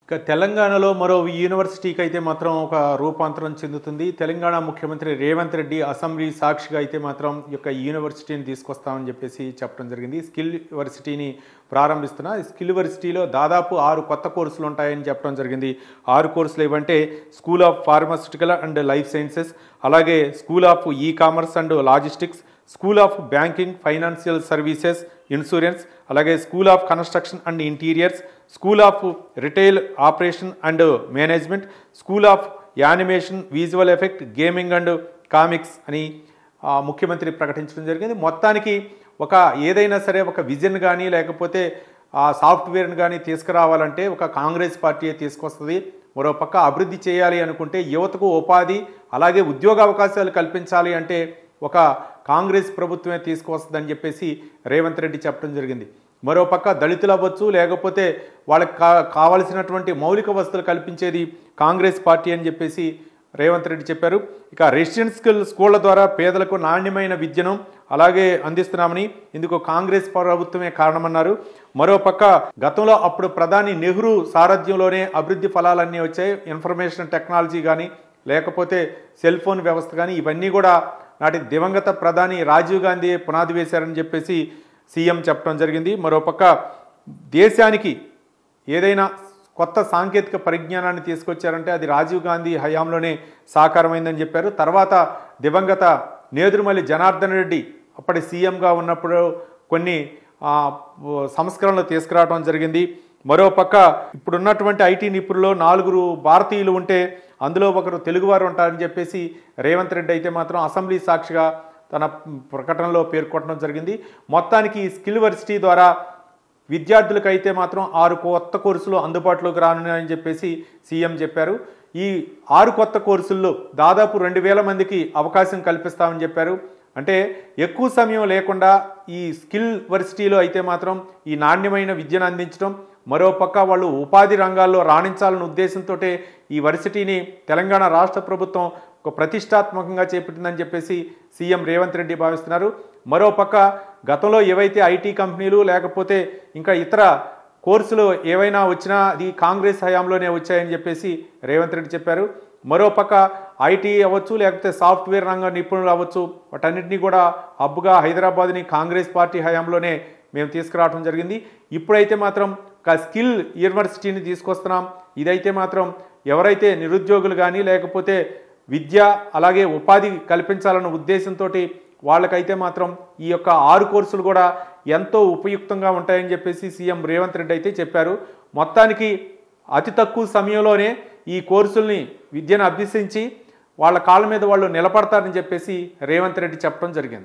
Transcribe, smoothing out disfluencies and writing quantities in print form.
ఇక తెలంగాణలో మరో యూనివర్సిటీకి అయితే మాత్రం ఒక రూపాంతరం చెందుతుంది. తెలంగాణ ముఖ్యమంత్రి రేవంత్ రెడ్డి అసెంబ్లీ సాక్షిగా అయితే మాత్రం ఈ యొక్క యూనివర్సిటీని తీసుకొస్తామని చెప్పేసి చెప్పడం జరిగింది. స్కిల్ యూనివర్సిటీని ప్రారంభిస్తున్న స్కిల్ యూనివర్సిటీలో దాదాపు 6 కొత్త కోర్సులు ఉంటాయని చెప్పడం జరిగింది. 6 కోర్సులు ఏవంటే school of pharmaceutical and life sciences, అలాగే school of e commerce and logistics, school of banking, financial services, insurance, అలాగే school of construction and interiors, school of retail operation and management, school of animation, visual effect, gaming and comics అని ముఖ్యమంత్రి ప్రకటించడం జరిగింది. మొత్తానికి ఏదైనా సరే ఒక vision కానీ లేకపోతే ఆ సాఫ్ట్వేర్ని కానీ తీసుకురావాలంటే ఒక కాంగ్రెస్ పార్టీ తీసుకొస్తుంది. మరోపక్క అభివృద్ధి చేయాలి అనుకుంటే యువతకు ఉపాధి అలాగే ఉద్యోగ అవకాశాలు కల్పించాలి అంటే ఒక కాంగ్రెస్ ప్రభుత్వమే తీసుకువస్తుందని చెప్పేసి రేవంత్ రెడ్డి చెప్పడం జరిగింది. మరోపక్క దళితులు అవ్వచ్చు లేకపోతే వాళ్ళకి కావాల్సినటువంటి మౌలిక వసతులు కల్పించేది కాంగ్రెస్ పార్టీ అని చెప్పేసి రేవంత్ రెడ్డి చెప్పారు. ఇక రెసిడెన్షియల్ స్కూళ్ల ద్వారా పేదలకు నాణ్యమైన విద్యను అలాగే అందిస్తున్నామని, ఇందుకు కాంగ్రెస్ ప్రభుత్వమే కారణమన్నారు. మరోపక్క గతంలో అప్పుడు ప్రధాని నెహ్రూ సారథ్యంలోనే అభివృద్ధి ఫలాలన్నీ వచ్చాయి. ఇన్ఫర్మేషన్ టెక్నాలజీ కానీ లేకపోతే సెల్ ఫోన్ వ్యవస్థ కానీ ఇవన్నీ కూడా నాటి దివంగత ప్రధాని రాజీవ్ గాంధీ పునాది వేశారని చెప్పేసి సీఎం చెప్పడం జరిగింది. మరోపక్క దేశానికి ఏదైనా కొత్త సాంకేతిక పరిజ్ఞానాన్ని తీసుకొచ్చారంటే అది రాజీవ్ గాంధీ హయాంలోనే సాకారమైందని చెప్పారు. తర్వాత దివంగత నేదురుమల్లి జనార్దన్ రెడ్డి అప్పటి సీఎంగా ఉన్నప్పుడు కొన్ని సంస్కరణలు తీసుకురావడం జరిగింది. మరోపక్క ఇప్పుడున్నటువంటి ఐటీ నిపుణుల్లో 4 భారతీయులు ఉంటే అందులో ఒకరు తెలుగువారు ఉంటారని చెప్పేసి రేవంత్ రెడ్డి అయితే మాత్రం అసెంబ్లీ సాక్షిగా తన ప్రకటనలో పేర్కొనడం జరిగింది. మొత్తానికి ఈ స్కిల్ యూనివర్సిటీ ద్వారా విద్యార్థులకైతే మాత్రం 6 కొత్త కోర్సులు అందుబాటులోకి రానున్నాయని చెప్పేసి సీఎం చెప్పారు. ఈ 6 కొత్త కోర్సుల్లో దాదాపు 2000 మందికి అవకాశం కల్పిస్తామని చెప్పారు. అంటే ఎక్కువ సమయం లేకుండా ఈ స్కిల్ యూనివర్సిటీలో అయితే మాత్రం ఈ నాణ్యమైన విద్యను అందించడం, మరోపక్క వాళ్ళు ఉపాధి రంగాల్లో రాణించాలన్న ఉద్దేశంతో ఈ యూనివర్సిటీని తెలంగాణ రాష్ట్ర ప్రభుత్వం ఒక ప్రతిష్టాత్మకంగా చేపట్టిందని చెప్పేసి సీఎం రేవంత్ రెడ్డి భావిస్తున్నారు. మరోపక్క గతంలో ఏవైతే ఐటీ కంపెనీలు లేకపోతే ఇంకా ఇతర కోర్సులు ఏవైనా వచ్చినా అది కాంగ్రెస్ హయాంలోనే వచ్చాయని చెప్పేసి రేవంత్ రెడ్డి చెప్పారు. మరోపక్క ఐటీ అవ్వచ్చు లేకపోతే సాఫ్ట్వేర్ రంగ నిపుణులు అవ్వచ్చు, వాటన్నిటినీ కూడా హబ్గా హైదరాబాద్ని కాంగ్రెస్ పార్టీ హయాంలోనే మేము తీసుకురావడం జరిగింది. ఇప్పుడైతే మాత్రం ఒక స్కిల్ యూనివర్సిటీని తీసుకొస్తున్నాం. ఇదైతే మాత్రం ఎవరైతే నిరుద్యోగులు కానీ లేకపోతే విద్య అలాగే ఉపాధి కల్పించాలన్న ఉద్దేశంతో వాళ్ళకైతే మాత్రం ఈ యొక్క 6 కోర్సులు కూడా ఎంతో ఉపయుక్తంగా ఉంటాయని చెప్పేసి సీఎం రేవంత్ రెడ్డి అయితే చెప్పారు. మొత్తానికి అతి తక్కువ సమయంలోనే ఈ కోర్సుల్ని విద్యను అభ్యసించి వాళ్ళ కాళ్ళ మీద వాళ్ళు నిలబడతారని చెప్పేసి రేవంత్ రెడ్డి చెప్పడం జరిగింది.